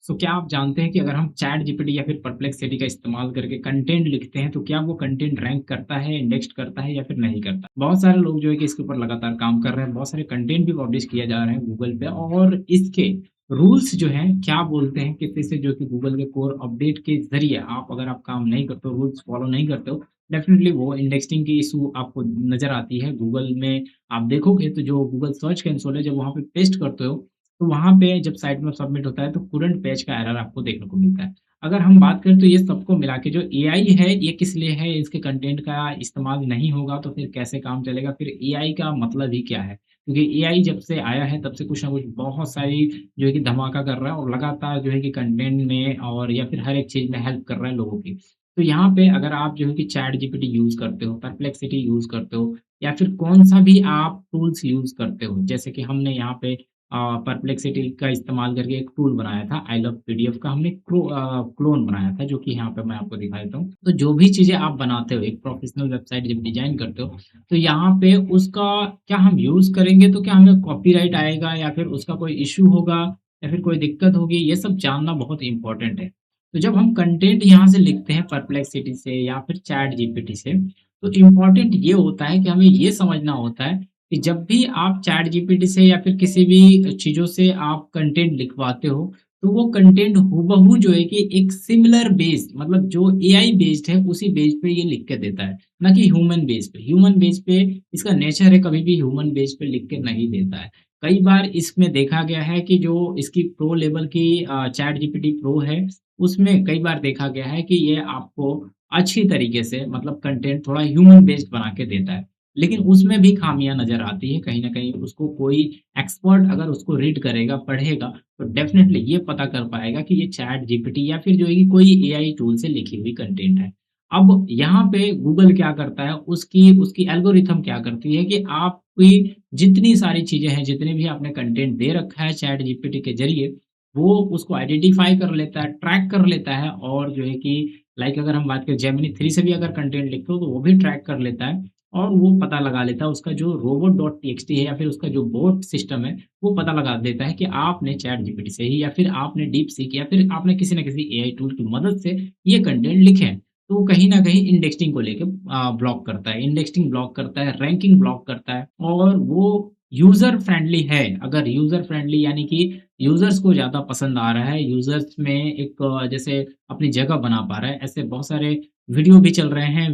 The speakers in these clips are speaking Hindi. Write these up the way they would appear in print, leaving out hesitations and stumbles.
तो क्या आप जानते हैं कि अगर हम चैट जीपीटी या फिर परप्लेक्सिटी का इस्तेमाल करके कंटेंट लिखते हैं, तो क्या वो कंटेंट रैंक करता है, इंडेक्स्ड करता है या फिर नहीं करता? बहुत सारे लोग जो है कि इसके ऊपर लगातार काम कर रहे हैं, बहुत सारे कंटेंट भी पब्लिश किए जा रहे हैं गूगल पे और इसके रूल्स जो हैं, क्या बोलते हैं, किसी से जो कि गूगल के कोर अपडेट के ज़रिए आप अगर आप काम नहीं करते हो, रूल्स फॉलो नहीं करते हो, डेफ़िनिटली वो इंडेक्सिंग की इश्यू आपको नज़र आती है। गूगल में आप देखोगे तो जो गूगल सर्च कंसोल है, जब वहाँ पे पेस्ट करते हो तो वहाँ पे जब साइट में सबमिट होता है तो करंट पेज का एरर आपको देखने को मिलता है। अगर हम बात करें तो ये सबको मिला के जो एआई है ये किस लिए है? इसके कंटेंट का इस्तेमाल नहीं होगा तो फिर कैसे काम चलेगा? फिर एआई का मतलब ही क्या है? क्योंकि एआई जब से आया है तब से कुछ ना कुछ बहुत सारी जो है कि धमाका कर रहा है और लगातार जो है कि कंटेंट में और या फिर हर एक चीज़ में हेल्प कर रहा है लोगों की। तो यहाँ पे अगर आप जो है कि चैट जीपीटी यूज़ करते हो, परप्लेक्सिटी यूज़ करते हो या फिर कौन-सा भी आप टूल्स यूज़ करते हो, जैसे कि हमने यहाँ पे परप्लेक्सिटी का इस्तेमाल करके एक टूल बनाया था, आई लव पीडीएफ का हमने क्लोन बनाया था, जो कि यहाँ पे मैं आपको दिखा देता हूँ। तो जो भी चीज़ें आप बनाते हो, एक प्रोफ़ेशनल वेबसाइट जब डिज़ाइन करते हो, तो यहाँ पे उसका क्या हम यूज़ करेंगे तो क्या हमें कॉपीराइट आएगा या फिर उसका कोई इश्यू होगा या फिर कोई दिक्कत होगी, ये सब जानना बहुत इम्पोर्टेंट है। तो जब हम कंटेंट यहाँ से लिखते हैं परप्लेक्सिटी से या फिर चैट जीपीटी से, तो इम्पोर्टेंट ये होता है कि हमें ये समझना होता है कि जब भी आप चैट जीपीटी से या फिर किसी भी चीज़ों से आप कंटेंट लिखवाते हो, तो वो कंटेंट हूबहू जो है कि एक सिमिलर बेस्ड मतलब जो एआई बेस्ड है, उसी बेस पे ये लिख के देता है, ना कि ह्यूमन बेस पे। ह्यूमन बेस पे इसका नेचर है कभी भी ह्यूमन बेस पे लिख के नहीं देता है। कई बार इसमें देखा गया है कि जो इसकी प्रो लेवल की चैट जीपीटी प्रो है, उसमें कई बार देखा गया है कि ये आपको अच्छी तरीके से मतलब कंटेंट थोड़ा ह्यूमन बेस्ड बना के देता है। लेकिन उसमें भी खामियाँ नज़र आती है, कहीं न कहीं उसको कोई एक्सपर्ट अगर उसको रीड करेगा, पढ़ेगा, तो डेफ़िनेटली ये पता कर पाएगा कि ये चैट जीपीटी या फिर जो है कि कोई एआई टूल से लिखी हुई कंटेंट है। अब यहाँ पे गूगल क्या करता है, उसकी उसकी एल्गोरिथम क्या करती है कि आपकी जितनी सारी चीज़ें हैं, जितने भी आपने कंटेंट दे रखा है चैट जीपीटी के ज़रिए, वो उसको आइडेंटिफ़ाई कर लेता है, ट्रैक कर लेता है और जो है कि लाइक अगर हम बात करें जेमिनी 3 से भी अगर कंटेंट लिखते हो, तो वो भी ट्रैक कर लेता है और वो पता लगा लेता है उसका जो रोबोट.टीएक्सटी है या फिर उसका जो बोट सिस्टम है, वो पता लगा देता है कि आपने चैट जीपीटी से ही या फिर आपने डीपसीक या फिर आपने किसी न किसी एआई टूल की मदद से ये कंटेंट लिखे हैं। तो वो कहीं न कहीं इंडेक्सिंग को लेके ब्लॉक करता है, इंडेक्सिंग ब्लॉक करता है, रैंकिंग ब्लॉक करता है और वो यूज़र फ्रेंडली है। अगर यूज़र फ्रेंडली यानी कि यूज़र्स को ज़्यादा पसंद आ रहा है, यूज़र्स में एक जैसे अपनी जगह बना पा रहा है, ऐसे बहुत सारे वीडियो भी चल रहे हैं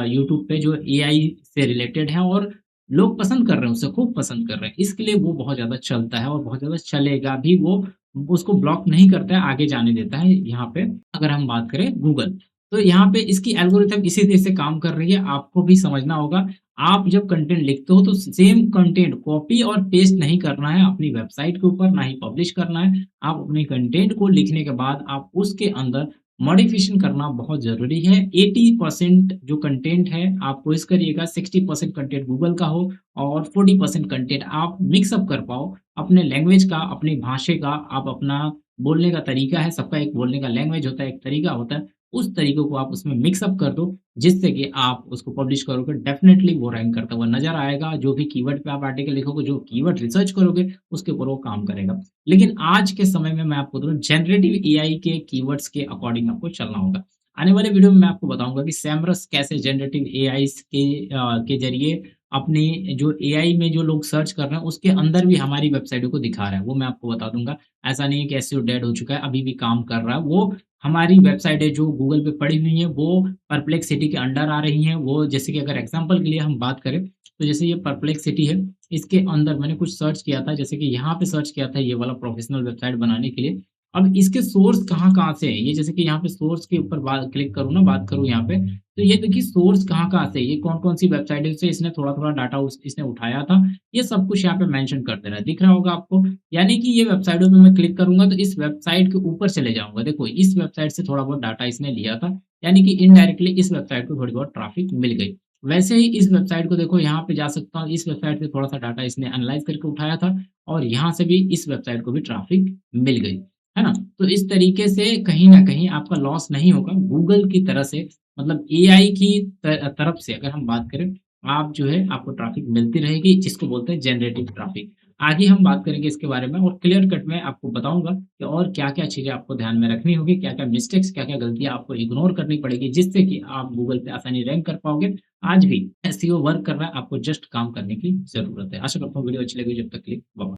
यूट्यूब पे जो एआई से रिलेटेड हैं और लोग पसंद कर रहे हैं, उसे खूब पसंद कर रहे हैं। इसके लिए वो बहुत ज़्यादा चलता है और बहुत ज़्यादा चलेगा भी वो, उसको ब्लॉक नहीं करता है, आगे जाने देता है यहाँ पे अगर हम बात करें गूगल। तो यहाँ पे इसकी एल्गोरिथम इसी तरह से काम कर रही है, आपको भी समझना होगा। आप जब कंटेंट लिखते हो तो सेम कंटेंट कॉपी और पेस्ट नहीं करना है अपनी वेबसाइट के ऊपर, ना ही पब्लिश करना है। आप अपने कंटेंट को लिखने के बाद आप उसके अंदर मॉडिफिकेशन करना बहुत ज़रूरी है। 80% जो कंटेंट है आप कोशिश करिएगा 60% कंटेंट गूगल का हो और 40% कंटेंट आप मिक्स अप कर पाओ। अपने लैंग्वेज का, अपनी भाषा का, आप अपना बोलने का तरीका है, सबका एक बोलने का लैंग्वेज होता है, एक तरीका होता है। उस तरीकों को आप उसमें मिक्स अप कर दो, जिससे कि आप उसको पब्लिश करोगे डेफ़िनेटली वो रैंक करता हुआ नज़र आएगा। जो भी कीवर्ड पे आप आर्टिकल लिखोगे, जो कीवर्ड रिसर्च करोगे, उसके ऊपर वो काम करेगा। लेकिन आज के समय में मैं आपको बोलूँ जनरेटिव एआई के कीवर्ड्स के अकॉर्डिंग आपको चलना होगा। आने वाले वीडियो में मैं आपको बताऊँगा कि सैमरस कैसे जनरेटिव एआईज़ के ज़रिए अपने जो एआई में जो लोग सर्च कर रहे हैं, उसके अंदर भी हमारी वेबसाइटों को दिखा रहा है, वो मैं आपको बता दूँगा। ऐसा नहीं है कि एसईओ डेड हो चुका है, अभी भी काम कर रहा है। वो हमारी वेबसाइटें जो गूगल पे पड़ी हुई हैं, वो परप्लेक्सिटी के अंडर आ रही हैं। वो जैसे कि अगर एग्ज़ाम्पल के लिए हम बात करें, तो जैसे ये परप्लेक्सिटी है, इसके अंदर मैंने कुछ सर्च किया था, जैसे कि यहाँ पे सर्च किया था ये वाला प्रोफ़ेशनल वेबसाइट बनाने के लिए। अब इसके सोर्स कहाँ-कहाँ से हैं, ये जैसे कि यहाँ पे सोर्स के ऊपर क्लिक करूँ ना, बात करूँ यहाँ पे, तो ये देखिए सोर्स कहाँ-कहाँ से, ये कौन-कौन सी वेबसाइटों से इसने थोड़ा-थोड़ा डाटा उस इसने उठाया था, ये सब कुछ यहाँ पे मेंशन कर दे रहा है। दिख रहा होगा आपको? यानी कि ये वेबसाइटों पे मैं क्लिक करूँगा तो इस वेबसाइट के ऊपर चले जाऊँगा। देखो इस वेबसाइट से थोड़ा बहुत डाटा इसने लिया था, यानी कि इनडायरेक्टली इस वेबसाइट को थोड़ी बहुत ट्रैफिक मिल गई। वैसे ही इस वेबसाइट को देखो यहाँ पे जा सकता हूँ, इस वेबसाइट से थोड़ा-सा डाटा इसने एनालाइज़ करके उठाया था और यहाँ से भी इस वेबसाइट को भी ट्रैफिक मिल गई। है ना? तो इस तरीके से कहीं न कहीं आपका लॉस नहीं होगा। गूगल की तरह से मतलब एआई की तरफ से अगर हम बात करें, आप जो है आपको ट्रैफिक मिलती रहेगी जिसको बोलते हैं जनरेटिव ट्रैफिक। आगे हम बात करेंगे इसके बारे में और क्लियर कट में आपको बताऊँगा कि और क्या-क्या चीज़ें आपको ध्यान में रखनी होगी, क्या-क्या मिस्टेक्स, क्या-क्या गलतियाँ आपको इग्नोर करनी पड़ेगी, जिससे कि आप गूगल पे आसानी रैंक कर पाओगे। आज भी एसईओ वर्क कर रहा है, आपको जस्ट काम करने की ज़रूरत है। आशा करता हूँ वीडियो अच्छी लगी, जब तक के लिए बाय-बाय।